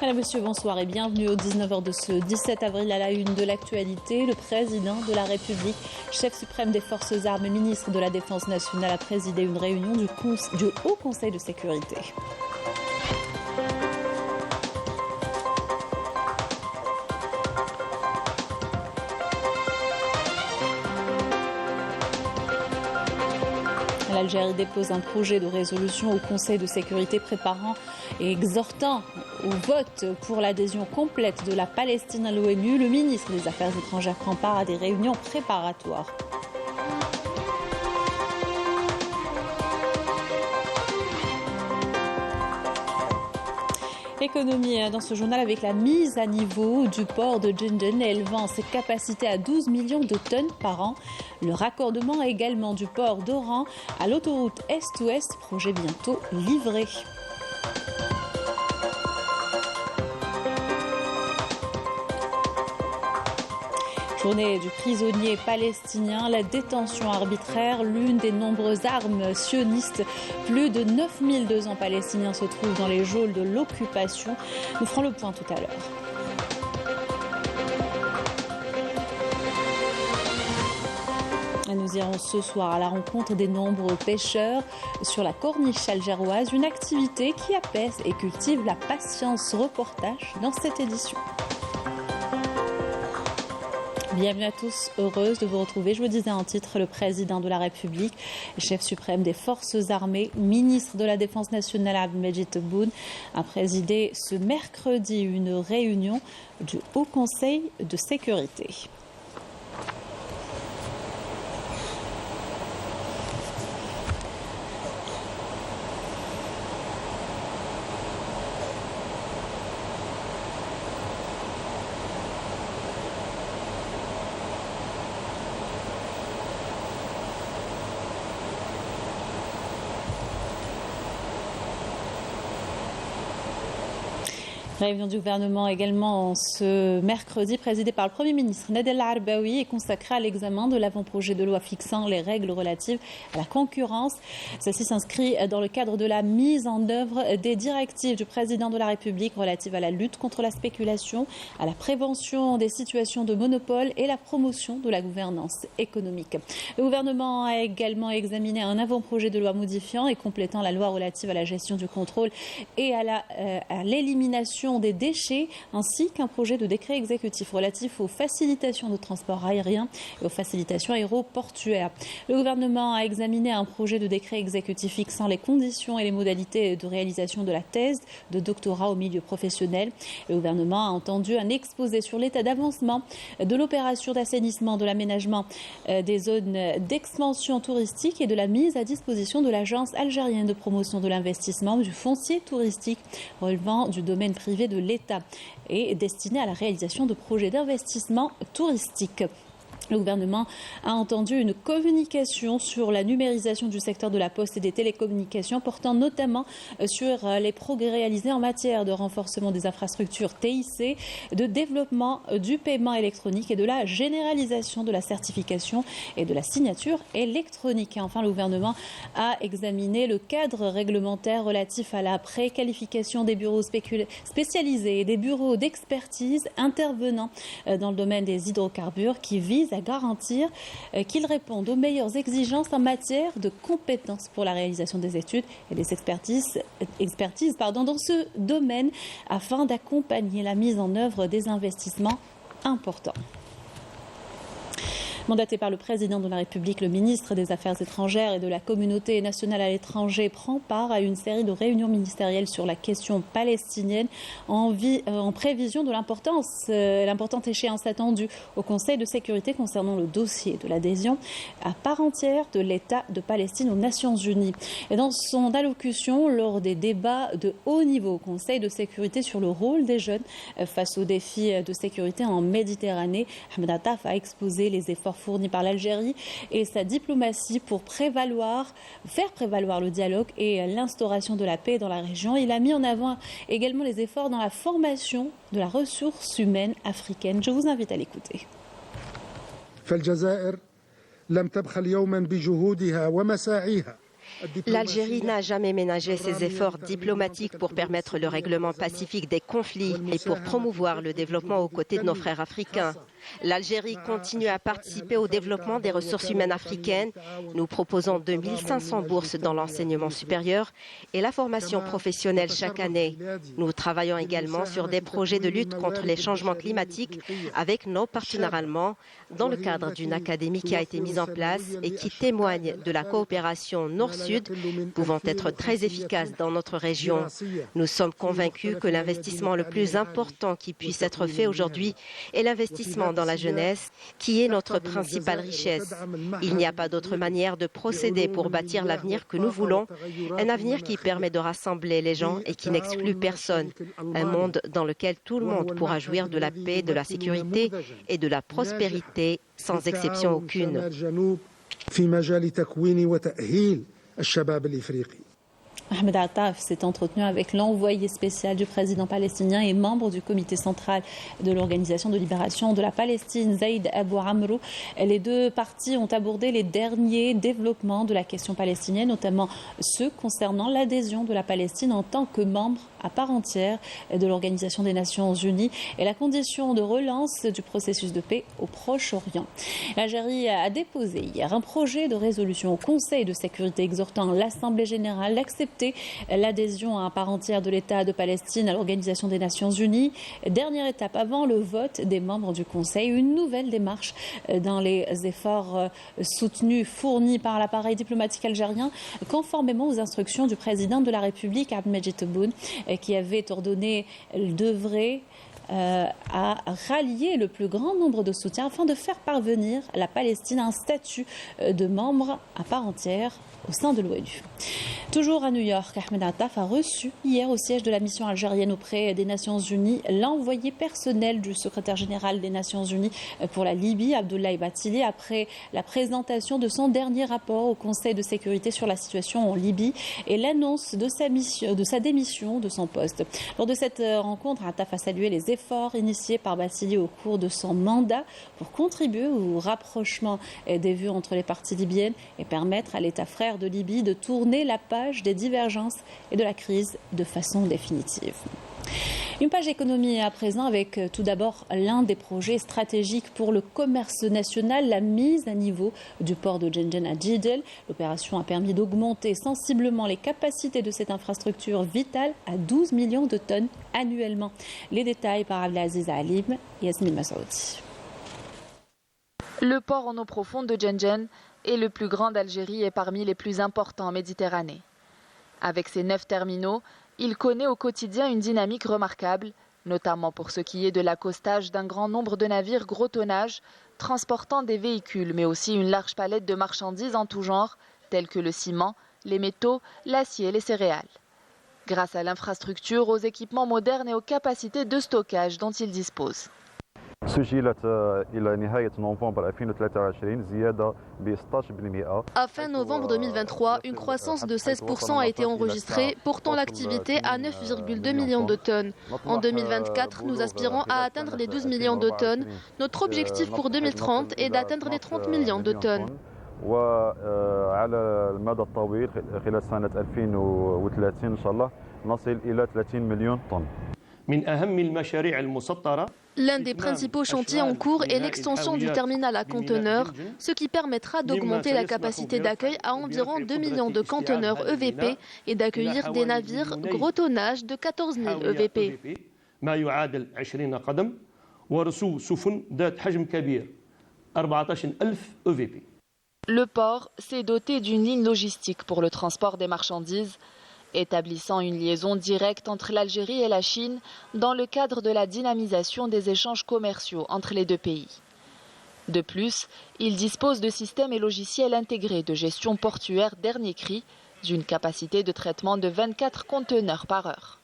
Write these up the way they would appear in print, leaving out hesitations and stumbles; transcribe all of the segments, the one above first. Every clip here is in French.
Madame, Monsieur, bonsoir et bienvenue au 19h de ce 17 avril à la une de l'actualité. Le président de la République, chef suprême des forces armées, ministre de la Défense nationale, a présidé une réunion du Haut Conseil de sécurité. L'Algérie dépose un projet de résolution au Conseil de sécurité préparant et exhortant au vote pour l'adhésion complète de la Palestine à l'ONU. Le ministre des Affaires étrangères prend part à des réunions préparatoires. Économie dans ce journal avec la mise à niveau du port de Jenden élevant ses capacités à 12 millions de tonnes par an. Le raccordement également du port d'Oran à l'autoroute Est-Ouest, projet bientôt livré. Journée du prisonnier palestinien, la détention arbitraire, l'une des nombreuses armes sionistes. Plus de 9200 Palestiniens se trouvent dans les geôles de l'occupation. Nous ferons le point tout à l'heure. Nous irons ce soir à la rencontre des nombreux pêcheurs sur la corniche algéroise, une activité qui apaise et cultive la patience. Reportage dans cette édition. Bienvenue à tous, heureuse de vous retrouver. Je vous disais en titre, le président de la République, chef suprême des forces armées, ministre de la Défense nationale Abdelmajid Tebboune, a présidé ce mercredi une réunion du Haut Conseil de sécurité. Réunion du gouvernement également ce mercredi, présidée par le Premier ministre Nadel Arbaoui, est consacrée à l'examen de l'avant-projet de loi fixant les règles relatives à la concurrence. Celle-ci s'inscrit dans le cadre de la mise en œuvre des directives du président de la République relatives à la lutte contre la spéculation, à la prévention des situations de monopole et la promotion de la gouvernance économique. Le gouvernement a également examiné un avant-projet de loi modifiant et complétant la loi relative à la gestion du contrôle et à l'élimination des déchets, ainsi qu'un projet de décret exécutif relatif aux facilitations de transport aérien et aux facilitations aéroportuaires. Le gouvernement a examiné un projet de décret exécutif fixant les conditions et les modalités de réalisation de la thèse de doctorat au milieu professionnel. Le gouvernement a entendu un exposé sur l'état d'avancement de l'opération d'assainissement, de l'aménagement des zones d'expansion touristique et de la mise à disposition de l'Agence algérienne de promotion de l'investissement du foncier touristique relevant du domaine privé de l'État et destiné à la réalisation de projets d'investissement touristique. Le gouvernement a entendu une communication sur la numérisation du secteur de la poste et des télécommunications, portant notamment sur les progrès réalisés en matière de renforcement des infrastructures TIC, de développement du paiement électronique et de la généralisation de la certification et de la signature électronique. Et enfin, le gouvernement a examiné le cadre réglementaire relatif à la préqualification des bureaux spécialisés et des bureaux d'expertise intervenant dans le domaine des hydrocarbures, qui vise à garantir qu'ils répondent aux meilleures exigences en matière de compétences pour la réalisation des études et des expertises dans ce domaine, afin d'accompagner la mise en œuvre des investissements importants. Mandaté par le président de la République, le ministre des Affaires étrangères et de la communauté nationale à l'étranger prend part à une série de réunions ministérielles sur la question palestinienne en prévision de l'importante échéance attendue au Conseil de sécurité concernant le dossier de l'adhésion à part entière de l'État de Palestine aux Nations Unies. Et dans son allocution lors des débats de haut niveau au Conseil de sécurité sur le rôle des jeunes face aux défis de sécurité en Méditerranée, Ahmed Attaf a exposé les efforts fournis par l'Algérie et sa diplomatie pour faire prévaloir le dialogue et l'instauration de la paix dans la région. Il a mis en avant également les efforts dans la formation de la ressource humaine africaine. Je vous invite à l'écouter. فالجزائر لم تبخل يوما بجهودها ومساعيها L'Algérie n'a jamais ménagé ses efforts diplomatiques pour permettre le règlement pacifique des conflits et pour promouvoir le développement aux côtés de nos frères africains. L'Algérie continue à participer au développement des ressources humaines africaines. Nous proposons 2500 bourses dans l'enseignement supérieur et la formation professionnelle chaque année. Nous travaillons également sur des projets de lutte contre les changements climatiques avec nos partenaires allemands dans le cadre d'une académie qui a été mise en place et qui témoigne de la coopération nord-sud pouvant être très efficace dans notre région. Nous sommes convaincus que l'investissement le plus important qui puisse être fait aujourd'hui est l'investissement dans la jeunesse, qui est notre principale richesse. Il n'y a pas d'autre manière de procéder pour bâtir l'avenir que nous voulons, un avenir qui permet de rassembler les gens et qui n'exclut personne, un monde dans lequel tout le monde pourra jouir de la paix, de la sécurité et de la prospérité sans exception aucune. Ahmed Attaf s'est entretenu avec l'envoyé spécial du président palestinien et membre du comité central de l'Organisation de libération de la Palestine, Zaïd Abou Amrou. Les deux parties ont abordé les derniers développements de la question palestinienne, notamment ceux concernant l'adhésion de la Palestine en tant que membre à part entière de l'Organisation des Nations Unies et la condition de relance du processus de paix au Proche-Orient. L'Algérie a déposé hier un projet de résolution au Conseil de sécurité exhortant l'Assemblée générale d'accepter l'adhésion à part entière de l'État de Palestine à l'Organisation des Nations Unies. Dernière étape avant le vote des membres du Conseil, une nouvelle démarche dans les efforts soutenus, fournis par l'appareil diplomatique algérien, conformément aux instructions du président de la République, Abdelmadjid Tebboune, qui avait ordonné d'œuvrer à rallier le plus grand nombre de soutiens afin de faire parvenir à la Palestine un statut de membre à part entière au sein de l'ONU. Toujours à New York, Ahmed Attaf a reçu hier au siège de la mission algérienne auprès des Nations Unies l'envoyé personnel du secrétaire général des Nations Unies pour la Libye, Abdoulaye Bathily, après la présentation de son dernier rapport au Conseil de sécurité sur la situation en Libye et l'annonce de sa démission de son poste. Lors de cette rencontre, Attaf a salué les efforts initiés par Bathily au cours de son mandat pour contribuer au rapprochement des vues entre les parties libyennes et permettre à l'État frère de Libye de tourner la page des divergences et de la crise de façon définitive. Une page économie à présent avec tout d'abord l'un des projets stratégiques pour le commerce national, la mise à niveau du port de Djenjen à Jidel. L'opération a permis d'augmenter sensiblement les capacités de cette infrastructure vitale à 12 millions de tonnes annuellement. Les détails par Abdelaziz Alim et Yasmine Massaoudi. Le port en eau profonde de Djenjen est le plus grand d'Algérie et parmi les plus importants en Méditerranée. Avec ses 9 terminaux, il connaît au quotidien une dynamique remarquable, notamment pour ce qui est de l'accostage d'un grand nombre de navires gros tonnage, transportant des véhicules, mais aussi une large palette de marchandises en tout genre, telles que le ciment, les métaux, l'acier et les céréales. Grâce à l'infrastructure, aux équipements modernes et aux capacités de stockage dont il dispose. À fin novembre 2023, une croissance de 16% a été enregistrée, portant l'activité à 9,2 millions de tonnes. En 2024, nous aspirons à atteindre les 12 millions de tonnes. Notre objectif pour 2030 est d'atteindre les 30 millions de tonnes. L'un des principaux chantiers en cours est l'extension du terminal à conteneurs, ce qui permettra d'augmenter la capacité d'accueil à environ 2 millions de conteneurs EVP et d'accueillir des navires gros tonnage de 14 000 EVP. Le port s'est doté d'une ligne logistique pour le transport des marchandises, établissant une liaison directe entre l'Algérie et la Chine dans le cadre de la dynamisation des échanges commerciaux entre les deux pays. De plus, il dispose de systèmes et logiciels intégrés de gestion portuaire dernier cri, d'une capacité de traitement de 24 conteneurs par heure.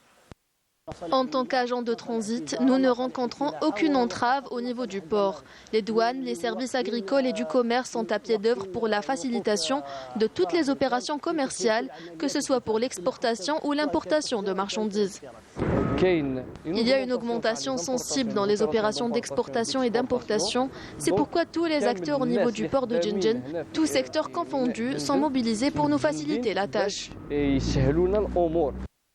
En tant qu'agent de transit, nous ne rencontrons aucune entrave au niveau du port. Les douanes, les services agricoles et du commerce sont à pied d'œuvre pour la facilitation de toutes les opérations commerciales, que ce soit pour l'exportation ou l'importation de marchandises. Il y a une augmentation sensible dans les opérations d'exportation et d'importation. C'est pourquoi tous les acteurs au niveau du port de Djenjen, tous secteurs confondus, sont mobilisés pour nous faciliter la tâche.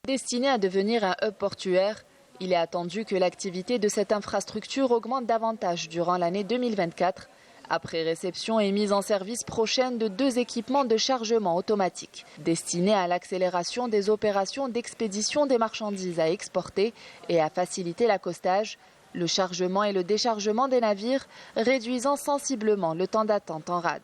Destiné à devenir un hub portuaire, il est attendu que l'activité de cette infrastructure augmente davantage durant l'année 2024, après réception et mise en service prochaine de 2 équipements de chargement automatique, destinés à l'accélération des opérations d'expédition des marchandises à exporter et à faciliter l'accostage, le chargement et le déchargement des navires, réduisant sensiblement le temps d'attente en rade.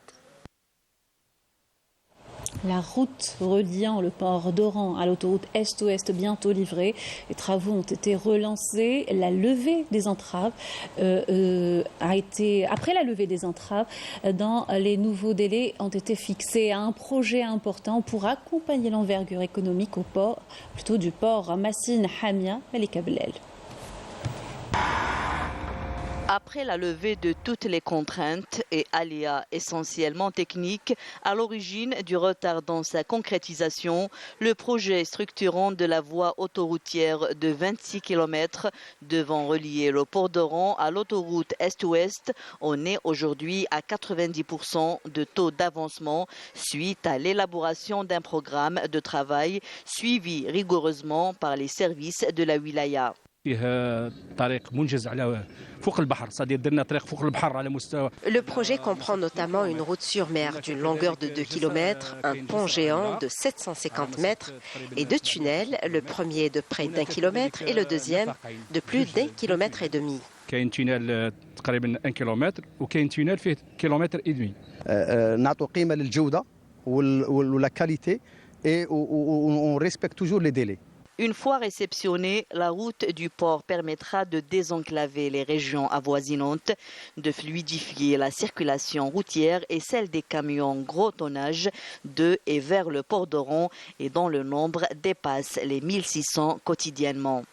La route reliant le port d'Oran à l'autoroute Est-Ouest bientôt livrée. Les travaux ont été relancés. La levée des entraves après la levée des entraves, dans les nouveaux délais ont été fixés à un projet important pour accompagner l'envergure économique au port, plutôt du port Massine Hamia Malika Belel. Après la levée de toutes les contraintes et aléas essentiellement techniques à l'origine du retard dans sa concrétisation, le projet structurant de la voie autoroutière de 26 km devant relier le port d'Oran à l'autoroute Est-Ouest en est aujourd'hui à 90% de taux d'avancement suite à l'élaboration d'un programme de travail suivi rigoureusement par les services de la wilaya. Le projet comprend notamment une route sur mer d'une longueur de 2 km, un pont géant de 750 mètres et 2 tunnels, le premier de près d'1 km et le deuxième de plus d'1,5 km. كاين تونيل تقريبا 1 كيلومتر وكاين تونيل فيه كيلومتر ادمي. نعطوا قيمه للجوده ولا كاليتي et on respecte toujours les délais. Une fois réceptionnée, la route du port permettra de désenclaver les régions avoisinantes, de fluidifier la circulation routière et celle des camions gros tonnage de et vers le port d'Oran et dont le nombre dépasse les 1600 quotidiennement.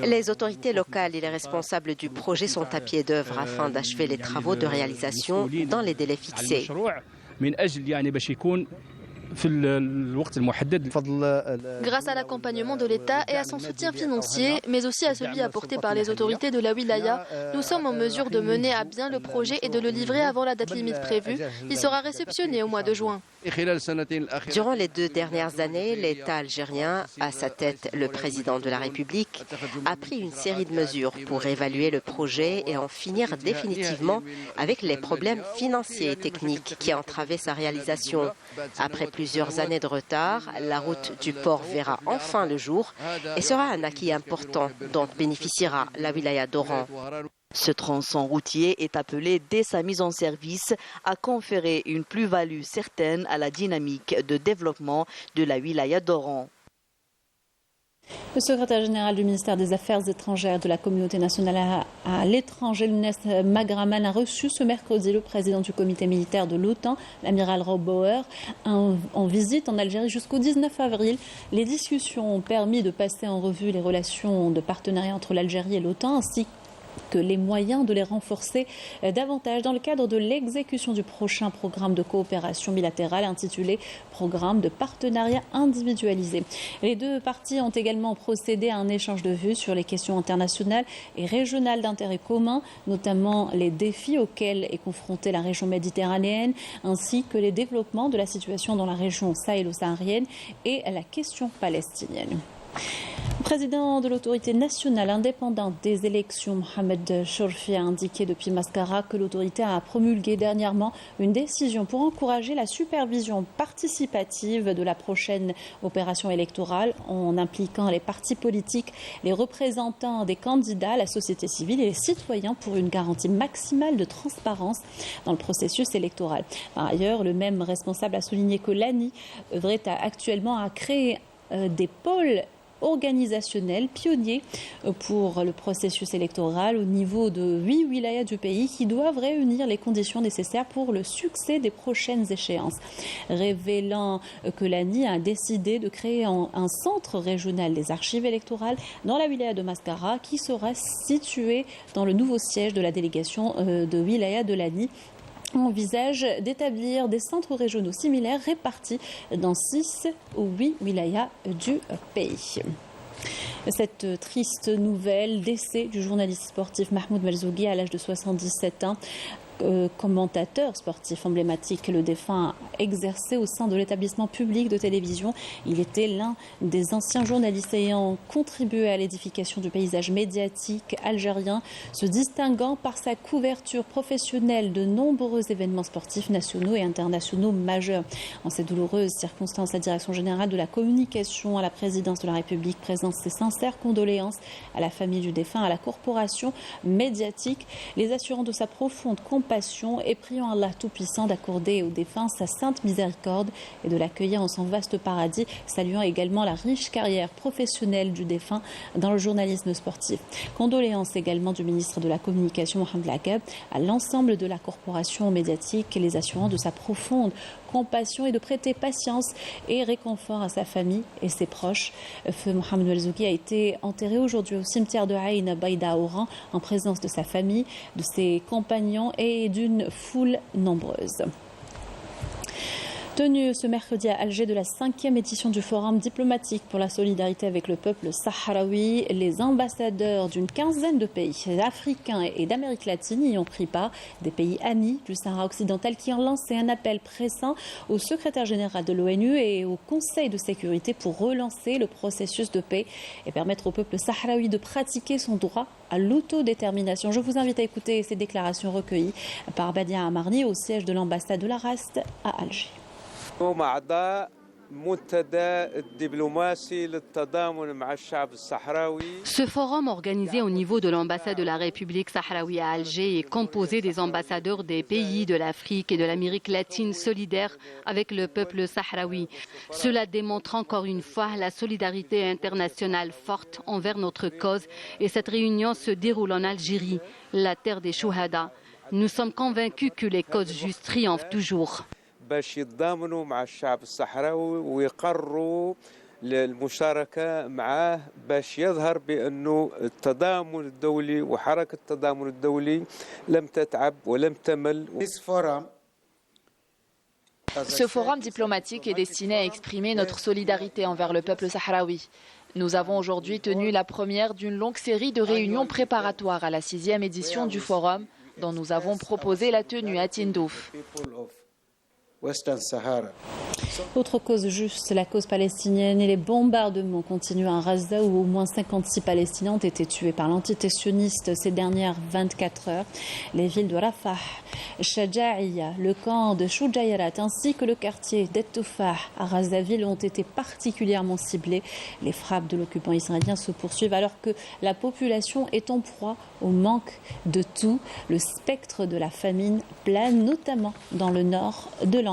Les autorités locales et les responsables du projet sont à pied d'œuvre afin d'achever les travaux de réalisation dans les délais fixés. Grâce à l'accompagnement de l'État et à son soutien financier, mais aussi à celui apporté par les autorités de la wilaya, nous sommes en mesure de mener à bien le projet et de le livrer avant la date limite prévue. Il sera réceptionné au mois de juin. Durant les 2 dernières années, l'État algérien, à sa tête le président de la République, a pris une série de mesures pour évaluer le projet et en finir définitivement avec les problèmes financiers et techniques qui entravaient sa réalisation. Après plusieurs années de retard, la route du port verra enfin le jour et sera un acquis important dont bénéficiera la wilaya d'Oran. Ce tronçon routier est appelé dès sa mise en service à conférer une plus-value certaine à la dynamique de développement de la wilaya d'Oran. Le secrétaire général du ministère des Affaires étrangères de la communauté nationale à l'étranger, Younes Magraman, a reçu ce mercredi le président du comité militaire de l'OTAN, l'amiral Rob Bauer, en visite en Algérie jusqu'au 19 avril. Les discussions ont permis de passer en revue les relations de partenariat entre l'Algérie et l'OTAN, ainsi que les moyens de les renforcer davantage dans le cadre de l'exécution du prochain programme de coopération bilatérale intitulé Programme de partenariat individualisé. Les 2 parties ont également procédé à un échange de vues sur les questions internationales et régionales d'intérêt commun, notamment les défis auxquels est confrontée la région méditerranéenne, ainsi que les développements de la situation dans la région sahélo-saharienne et la question palestinienne. Le président de l'autorité nationale indépendante des élections, Mohamed Chorfi, a indiqué depuis Mascara que l'autorité a promulgué dernièrement une décision pour encourager la supervision participative de la prochaine opération électorale en impliquant les partis politiques, les représentants des candidats, la société civile et les citoyens pour une garantie maximale de transparence dans le processus électoral. Par ailleurs, le même responsable a souligné que l'ANI œuvrait actuellement à créer des pôles organisationnels pionniers pour le processus électoral au niveau de 8 wilayas du pays qui doivent réunir les conditions nécessaires pour le succès des prochaines échéances, révélant que l'ANI a décidé de créer un centre régional des archives électorales dans la wilaya de Mascara qui sera situé dans le nouveau siège de la délégation de wilaya de l'ANI envisage d'établir des centres régionaux similaires répartis dans 6 ou 8 wilayas du pays. Cette triste nouvelle, décès du journaliste sportif Mahmoud Malzougui à l'âge de 77 ans, commentateur sportif emblématique, le défunt exerçait au sein de l'établissement public de télévision. Il était l'un des anciens journalistes ayant contribué à l'édification du paysage médiatique algérien, se distinguant par sa couverture professionnelle de nombreux événements sportifs nationaux et internationaux majeurs. En ces douloureuses circonstances, la Direction générale de la communication à la présidence de la République présente ses sincères condoléances à la famille du défunt, à la corporation médiatique, les assurant de sa profonde compassion et priant Allah Tout-Puissant d'accorder aux défunts sa sainte miséricorde et de l'accueillir en son vaste paradis, saluant également la riche carrière professionnelle du défunt dans le journalisme sportif. Condoléances également du ministre de la Communication, Mohamed Lagab, à l'ensemble de la corporation médiatique, les assurant de sa profonde compassion et de prêter patience et réconfort à sa famille et ses proches. Feu Mohamed Malzougui a été enterré aujourd'hui au cimetière de Aïn Baïda à Oran en présence de sa famille, de ses compagnons et d'une foule nombreuse. Tenue ce mercredi à Alger de la 5e édition du Forum diplomatique pour la solidarité avec le peuple sahraoui, les ambassadeurs d'une quinzaine de pays africains et d'Amérique latine y ont pris part, des pays amis du Sahara occidental qui ont lancé un appel pressant au secrétaire général de l'ONU et au Conseil de sécurité pour relancer le processus de paix et permettre au peuple sahraoui de pratiquer son droit à l'autodétermination. Je vous invite à écouter ces déclarations recueillies par Badia Amarni au siège de l'ambassade de la RAST à Alger. Ce forum organisé au niveau de l'ambassade de la République sahraoui à Alger est composé des ambassadeurs des pays de l'Afrique et de l'Amérique latine solidaires avec le peuple sahraoui. Cela démontre encore une fois la solidarité internationale forte envers notre cause et cette réunion se déroule en Algérie, la terre des Chouhada. Nous sommes convaincus que les causes justes triomphent toujours. باش يتضامنوا مع الشعب الصحراوي ويقرروا المشاركة معه باش يظهر بأنه التضامن الدولي وحركة التضامن الدولي لم تتعب ولم تمل. Ce forum diplomatique est destiné à exprimer notre solidarité envers le peuple sahraoui. Nous avons aujourd'hui tenu la première d'une longue série de réunions préparatoires à la 6e édition du forum, dont nous avons proposé la tenue à Tindouf. Autre cause juste, la cause palestinienne et les bombardements continuent à Gaza où au moins 56 Palestiniens ont été tués par l'entité sioniste ces dernières 24 heures. Les villes de Rafah, Shaja'iyya, le camp de Shujairat ainsi que le quartier d'Et-Toufah à Gaza-Ville ont été particulièrement ciblés. Les frappes de l'occupant israélien se poursuivent alors que la population est en proie au manque de tout. Le spectre de la famine plane notamment dans le nord de l'enclave.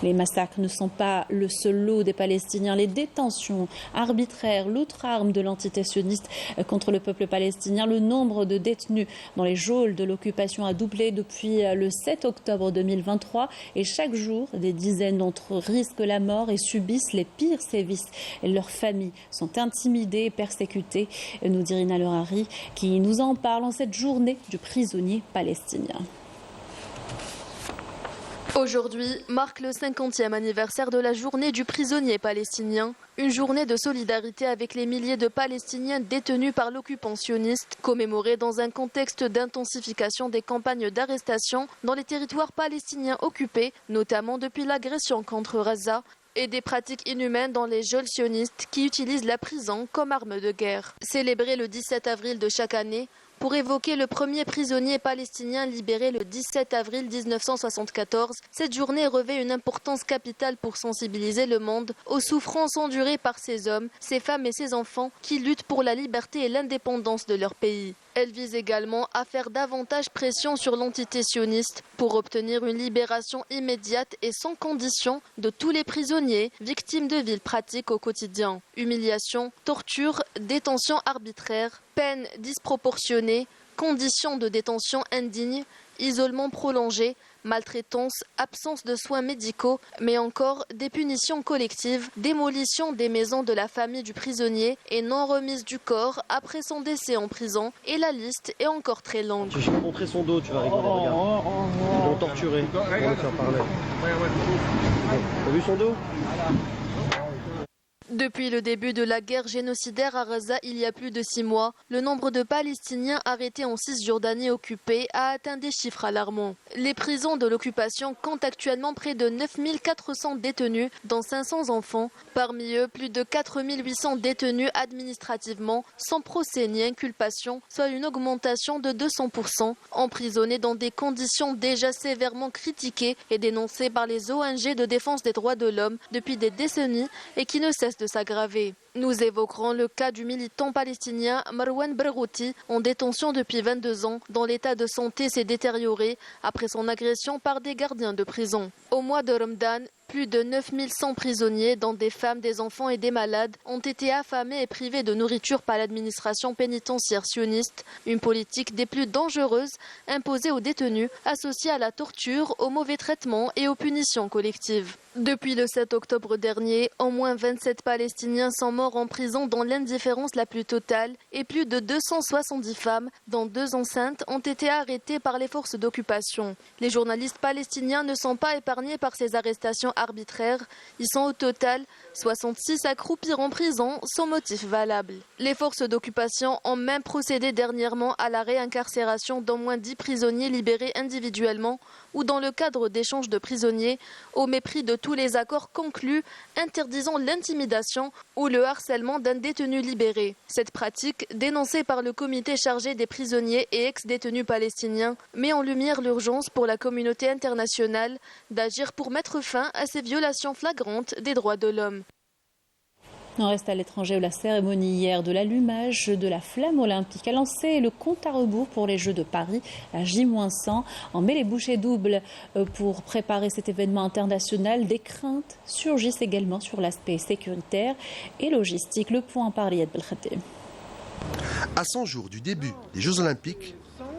Les massacres ne sont pas le seul lot des Palestiniens. Les détentions arbitraires, l'autre arme de l'entité sioniste contre le peuple palestinien. Le nombre de détenus dans les geôles de l'occupation a doublé depuis le 7 octobre 2023 et chaque jour, des dizaines d'entre eux risquent la mort et subissent les pires sévices. Leurs familles sont intimidées et persécutées, nous dit Rina Lerari, qui nous en parle en cette journée du prisonnier palestinien. Aujourd'hui marque le 50e anniversaire de la journée du prisonnier palestinien, une journée de solidarité avec les milliers de Palestiniens détenus par l'occupant sioniste, commémorée dans un contexte d'intensification des campagnes d'arrestation dans les territoires palestiniens occupés, notamment depuis l'agression contre Gaza, et des pratiques inhumaines dans les geôles sionistes qui utilisent la prison comme arme de guerre. Célébrée le 17 avril de chaque année, pour évoquer le premier prisonnier palestinien libéré le 17 avril 1974, cette journée revêt une importance capitale pour sensibiliser le monde aux souffrances endurées par ces hommes, ces femmes et ces enfants qui luttent pour la liberté et l'indépendance de leur pays. Elle vise également à faire davantage pression sur l'entité sioniste pour obtenir une libération immédiate et sans condition de tous les prisonniers victimes de viles pratiques au quotidien. Humiliation, torture, détention arbitraire, peines disproportionnées, conditions de détention indignes, isolement prolongé, Maltraitance, absence de soins médicaux, mais encore des punitions collectives, démolition des maisons de la famille du prisonnier et non-remise du corps après son décès en prison. Et la liste est encore très longue. Je vais montrer son dos, tu vas rigoler, regarde. Ils l'ont torturé pour le faire parler. T'as vu son dos ? Depuis le début de la guerre génocidaire à Gaza il y a plus de 6 mois, le nombre de Palestiniens arrêtés en Cisjordanie occupée a atteint des chiffres alarmants. Les prisons de l'occupation comptent actuellement près de 9400 détenus, dont 500 enfants. Parmi eux, plus de 4800 détenus administrativement, sans procès ni inculpation, soit une augmentation de 200%, emprisonnés dans des conditions déjà sévèrement critiquées et dénoncées par les ONG de défense des droits de l'homme depuis des décennies et qui ne cessent de s'aggraver. Nous évoquerons le cas du militant palestinien Marwan Barghouti, en détention depuis 22 ans, dont l'état de santé s'est détérioré après son agression par des gardiens de prison. Au mois de Ramadan, plus de 9100 prisonniers, dont des femmes, des enfants et des malades, ont été affamés et privés de nourriture par l'administration pénitentiaire sioniste, une politique des plus dangereuses imposée aux détenus, associée à la torture, aux mauvais traitements et aux punitions collectives. Depuis le 7 octobre dernier, au moins 27 Palestiniens sont morts en prison dans l'indifférence la plus totale et plus de 270 femmes, dont 2 enceintes, ont été arrêtées par les forces d'occupation. Les journalistes palestiniens ne sont pas épargnés par ces arrestations arbitraires. Ils sont au total 66 à croupir en prison sans motif valable. Les forces d'occupation ont même procédé dernièrement à la réincarcération d'au moins 10 prisonniers libérés individuellement ou dans le cadre d'échanges de prisonniers, au mépris de tous les accords conclus interdisant l'intimidation ou le harcèlement d'un détenu libéré. Cette pratique, dénoncée par le comité chargé des prisonniers et ex-détenus palestiniens, met en lumière l'urgence pour la communauté internationale d'agir pour mettre fin à ces violations flagrantes des droits de l'homme. On reste à l'étranger où la cérémonie hier de l'allumage de la flamme olympique a lancé le compte à rebours pour les Jeux de Paris à J-100. En met les bouchées doubles pour préparer cet événement international. Des craintes surgissent également sur l'aspect sécuritaire et logistique. Le point par Riyad Belkhatem. À 100 jours du début des Jeux Olympiques,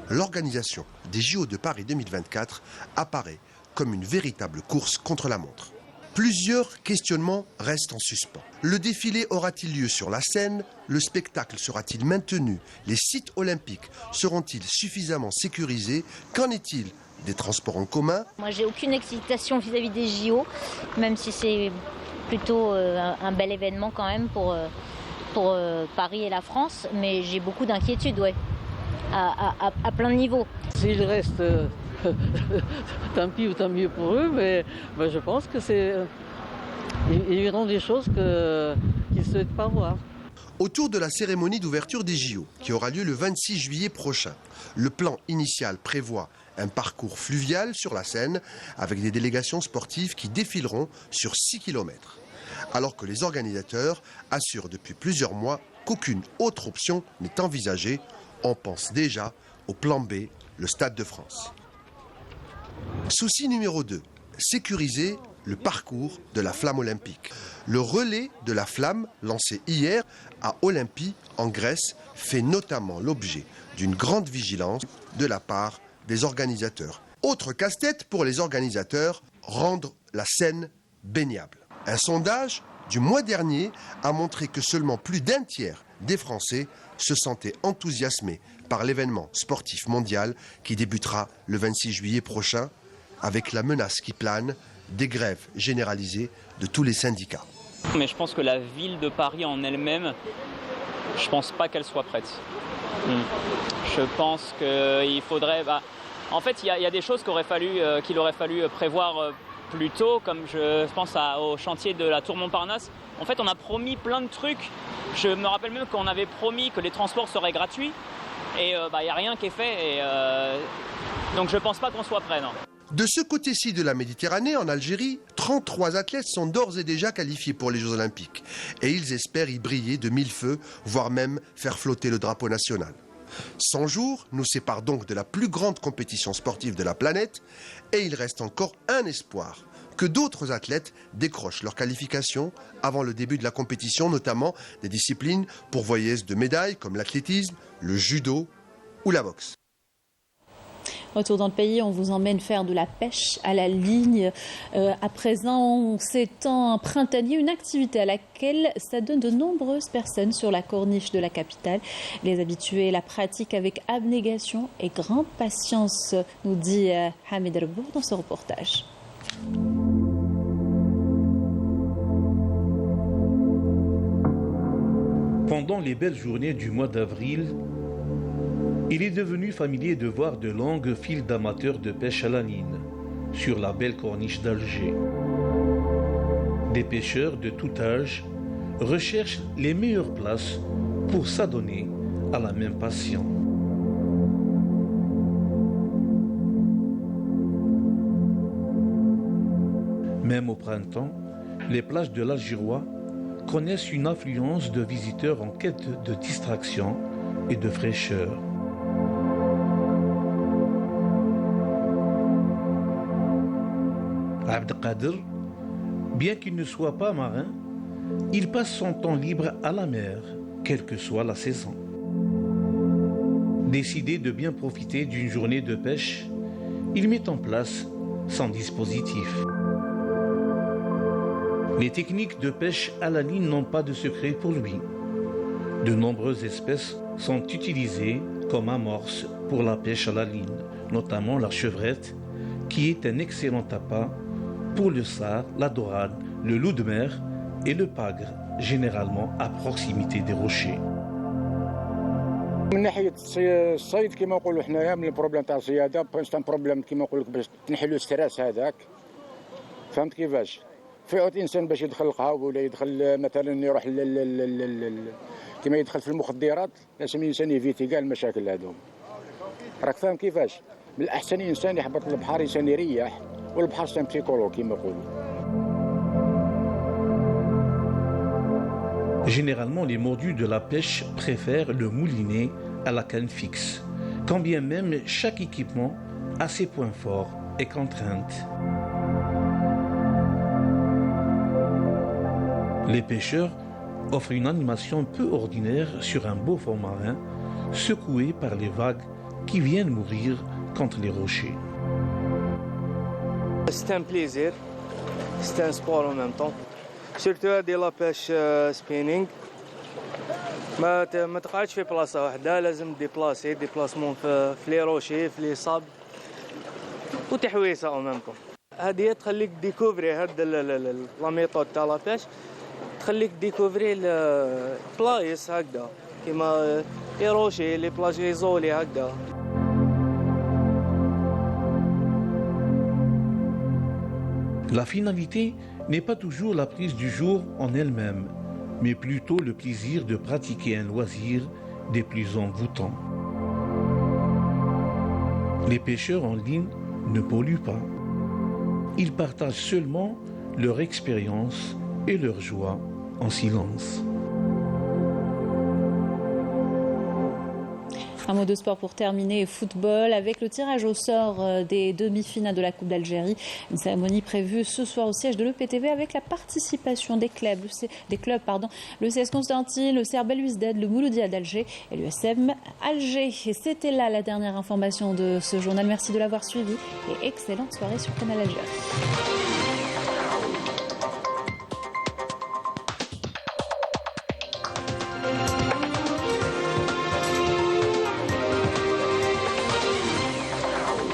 l'organisation des JO de Paris 2024 apparaît comme une véritable course contre la montre. Plusieurs questionnements restent en suspens. Le défilé aura-t-il lieu sur la scène? Le spectacle sera-t-il maintenu? Les sites olympiques seront-ils suffisamment sécurisés? Qu'en est-il des transports en commun? Moi, j'ai aucune excitation vis-à-vis des JO, même si c'est plutôt un bel événement quand même pour Paris et la France, mais j'ai beaucoup d'inquiétudes, ouais, à plein de niveaux. S'il reste... tant pis ou tant mieux pour eux, mais je pense que ils verront des choses qu'ils ne souhaitent pas voir. Autour de la cérémonie d'ouverture des JO, qui aura lieu le 26 juillet prochain, le plan initial prévoit un parcours fluvial sur la Seine avec des délégations sportives qui défileront sur 6 km. Alors que les organisateurs assurent depuis plusieurs mois qu'aucune autre option n'est envisagée, on pense déjà au plan B, le Stade de France. Souci numéro 2, sécuriser le parcours de la flamme olympique. Le relais de la flamme lancé hier à Olympie en Grèce fait notamment l'objet d'une grande vigilance de la part des organisateurs. Autre casse-tête pour les organisateurs, rendre la Seine baignable. Un sondage du mois dernier a montré que seulement plus d'un tiers des Français se sentaient enthousiasmés par l'événement sportif mondial qui débutera le 26 juillet prochain, avec la menace qui plane des grèves généralisées de tous les syndicats. Mais je pense que la ville de Paris en elle-même, je ne pense pas qu'elle soit prête. Je pense qu'il faudrait... en fait, il y a des choses qu'il aurait fallu prévoir plus tôt, comme je pense au chantier de la Tour Montparnasse. En fait, on a promis plein de trucs. Je me rappelle même qu'on avait promis que les transports seraient gratuits. Et il n'y a rien qui est fait. Donc je ne pense pas qu'on soit prêt, non. De ce côté-ci de la Méditerranée, en Algérie, 33 athlètes sont d'ores et déjà qualifiés pour les Jeux Olympiques. Et ils espèrent y briller de mille feux, voire même faire flotter le drapeau national. 100 jours nous séparent donc de la plus grande compétition sportive de la planète. Et il reste encore un espoir, que d'autres athlètes décrochent leur qualification avant le début de la compétition, notamment des disciplines pourvoyeuses de médailles comme l'athlétisme, le judo ou la boxe. Retour dans le pays, on vous emmène faire de la pêche à la ligne. À présent, c'est un printanier, une activité à laquelle s'adonnent de nombreuses personnes sur la corniche de la capitale. Les habitués la pratiquent avec abnégation et grande patience, nous dit Hamid Rebour dans ce reportage. Pendant les belles journées du mois d'avril, il est devenu familier de voir de longues files d'amateurs de pêche à la ligne sur la belle corniche d'Alger. Des pêcheurs de tout âge recherchent les meilleures places pour s'adonner à la même passion. Même au printemps, les plages de l'Algérois connaissent une affluence de visiteurs en quête de distraction et de fraîcheur. Abdelkader, bien qu'il ne soit pas marin, il passe son temps libre à la mer, quelle que soit la saison. Décidé de bien profiter d'une journée de pêche, il met en place son dispositif. Les techniques de pêche à la ligne n'ont pas de secret pour lui. De nombreuses espèces sont utilisées comme amorce pour la pêche à la ligne, notamment la chevrette, qui est un excellent appât pour le sard, la dorade, le loup de mer et le pagre, généralement à proximité des rochers. من ناحيه الصيد كما نقولوا حنايا من البروبليم تاع الصياده بروبليم بروبليم كما نقول لك باش تنحلوا الستريس هذاك فهمت كيفاش في عود انسان باش يدخل القهوه ولا يدخل مثلا يروح كما يدخل في المخدرات لازم الانسان يفيتي كاع المشاكل هذوم راك فاهم كيفاش من الاحسن انسان يهبط للبحر انسان يريح والبحر سان بسيكولو كما يقولوا. Généralement, les mordus de la pêche préfèrent le moulinet à la canne fixe, quand bien même chaque équipement a ses points forts et contraintes. Les pêcheurs offrent une animation peu ordinaire sur un beau fond marin, secoué par les vagues qui viennent mourir contre les rochers. C'est un plaisir, c'est un sport en même temps. Surtout هذه لا بيش سبينينغ ما تقعدش في بلاصه واحده لازم ديبلاسمون في لي روشي في لي صاب وتحويسه او ميمكم هذه تخليك ديكوفري هاد لا ميثود تاع لا بيش تخليك ديكوفري البلايص هكذا كيما لي روشي لي بلاج ايزولي هكذا. La finalité n'est pas toujours la prise du jour en elle-même, mais plutôt le plaisir de pratiquer un loisir des plus envoûtants. Les pêcheurs en ligne ne polluent pas. Ils partagent seulement leur expérience et leur joie en silence. Un mot de sport pour terminer, football, avec le tirage au sort des demi-finales de la Coupe d'Algérie. Une cérémonie prévue ce soir au siège de l'EPTV avec la participation des clubs, le CS Constantine, le CR Belouizdad, le Mouloudia d'Alger et l'USM Alger. Et c'était là la dernière information de ce journal. Merci de l'avoir suivi et excellente soirée sur Canal Algérie.